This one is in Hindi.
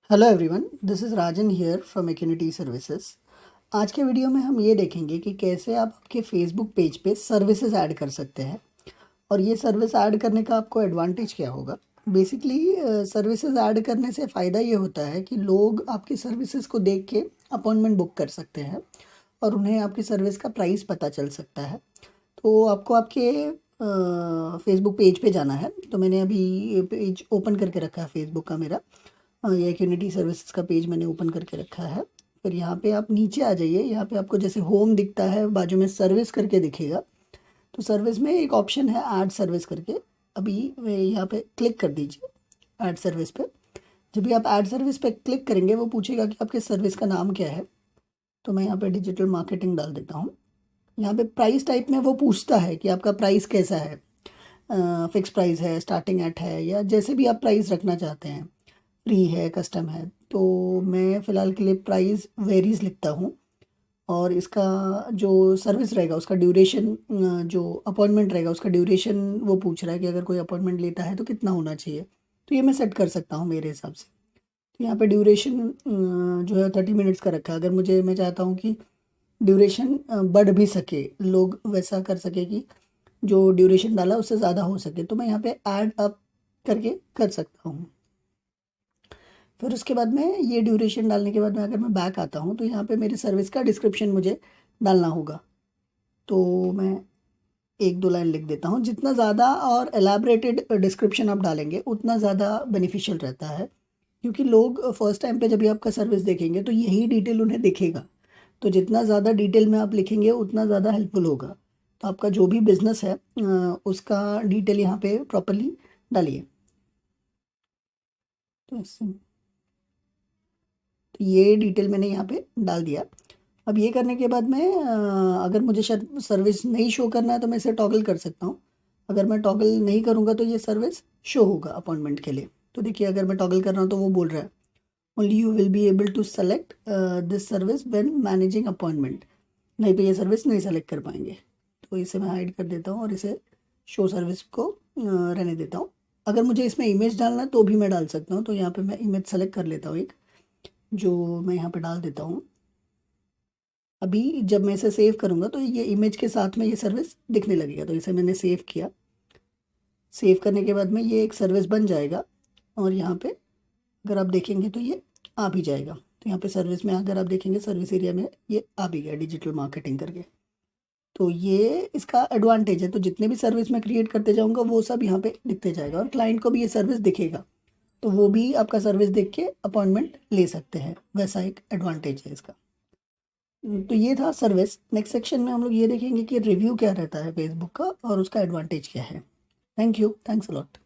Hello everyone, this is Rajan here from acunity services. आज के वीडियो में हम ये देखेंगे कि कैसे आप आपके फेसबुक पेज पे सर्विसेज ऐड कर सकते हैं और ये सर्विस ऐड करने का आपको एडवांटेज क्या होगा। बेसिकली सर्विसेज ऐड करने से फ़ायदा ये होता है कि लोग आपकी सर्विसेज को देख के अपॉइंटमेंट बुक कर सकते हैं और उन्हें आपकी सर्विस का प्राइस पता चल सकता है। तो आपको आपके फेसबुक पेज पे जाना है। तो मैंने अभी पेज ओपन करके रखा है फेसबुक का मेरा। ये एक्यूनिटी सर्विसेज का पेज मैंने ओपन करके रखा है। फिर यहाँ पे आप नीचे आ जाइए। यहाँ पे आपको जैसे होम दिखता है, बाजू में सर्विस करके दिखेगा। तो सर्विस में एक ऑप्शन है ऐड सर्विस करके। अभी यहाँ पे क्लिक कर दीजिए ऐड सर्विस पे। जब भी आप ऐड सर्विस पे क्लिक करेंगे वो पूछेगा कि आपके सर्विस का नाम क्या है। तो मैं यहाँ पे डिजिटल मार्केटिंग डाल देता हूँ। यहाँ पे प्राइस टाइप में वो पूछता है कि आपका प्राइस कैसा है, फिक्स प्राइस है, स्टार्टिंग एट है, या जैसे भी आप प्राइस रखना चाहते हैं, फ्री है, कस्टम है। तो मैं फ़िलहाल के लिए प्राइस वेरीज लिखता हूँ। और इसका जो सर्विस रहेगा उसका ड्यूरेशन, जो अपॉइंटमेंट रहेगा उसका ड्यूरेशन वो पूछ रहा है कि अगर कोई अपॉइंटमेंट लेता है तो कितना होना चाहिए। तो ये मैं सेट कर सकता हूँ मेरे हिसाब से। तो यहाँ पे ड्यूरेशन जो है 30 मिनट्स का रखा है। अगर मैं चाहता हूँ कि ड्यूरेशन बढ़ भी सके, लोग वैसा कर सके कि जो ड्यूरेशन डाला उससे ज़्यादा हो सके, तो मैं यहाँ पे ऐड अप करके कर सकता हूँ। फिर उसके बाद में ये ड्यूरेशन डालने के बाद में अगर मैं बैक आता हूँ तो यहाँ पे मेरे सर्विस का डिस्क्रिप्शन मुझे डालना होगा। तो मैं एक दो लाइन लिख देता हूँ। जितना ज़्यादा और एलैबोरेटेड डिस्क्रिप्शन आप डालेंगे उतना ज़्यादा बेनिफिशियल रहता है, क्योंकि लोग फर्स्ट टाइम पे जब भी आपका सर्विस देखेंगे तो यही डिटेल उन्हें दिखेगा। तो जितना ज़्यादा डिटेल में आप लिखेंगे उतना ज़्यादा हेल्पफुल होगा। तो आपका जो भी बिजनेस है उसका डिटेल यहाँ पे प्रॉपरली डालिए। तो ये डिटेल मैंने यहाँ पे डाल दिया। अब ये करने के बाद में अगर मुझे सर्विस नहीं शो करना है तो मैं इसे टॉगल कर सकता हूँ। अगर मैं टॉगल नहीं करूँगा तो ये सर्विस शो होगा अपॉइंटमेंट के लिए। तो देखिए, अगर मैं टॉगल कर रहा हूँ तो वो बोल रहा है only you will be able to select this service when managing appointment. नहीं तो ये सर्विस नहीं सेलेक्ट कर पाएंगे। तो इसे मैं हाइड कर देता हूँ और इसे शो सर्विस को रहने देता हूँ। अगर मुझे इसमें इमेज डालना है तो भी मैं डाल सकता हूँ। तो यहाँ पे मैं इमेज सेलेक्ट कर लेता हूँ एक, जो मैं यहाँ पे डाल देता हूँ। अभी जब मैं इसे सेव करूँगा तो ये इमेज के साथ में ये सर्विस दिखने लगेगा। तो इसे मैंने सेव किया। सेव करने के बाद में ये एक सर्विस बन जाएगा और यहाँ पे अगर आप देखेंगे तो ये आ भी जाएगा। तो यहाँ पे सर्विस में अगर आप देखेंगे सर्विस एरिया में ये आ भी गया डिजिटल मार्केटिंग करके। तो ये इसका एडवांटेज है। तो जितने भी सर्विस मैं क्रिएट करते जाऊँगा वो सब यहाँ पे दिखते जाएगा और क्लाइंट को भी ये सर्विस दिखेगा। तो वो भी आपका सर्विस देख के अपॉइंटमेंट ले सकते हैं। वैसा एक एडवांटेज है इसका। तो ये था सर्विस। नेक्स्ट सेक्शन में हम लोग ये देखेंगे कि रिव्यू क्या रहता है फेसबुक का और उसका एडवांटेज क्या है। Thank you, thanks a lot.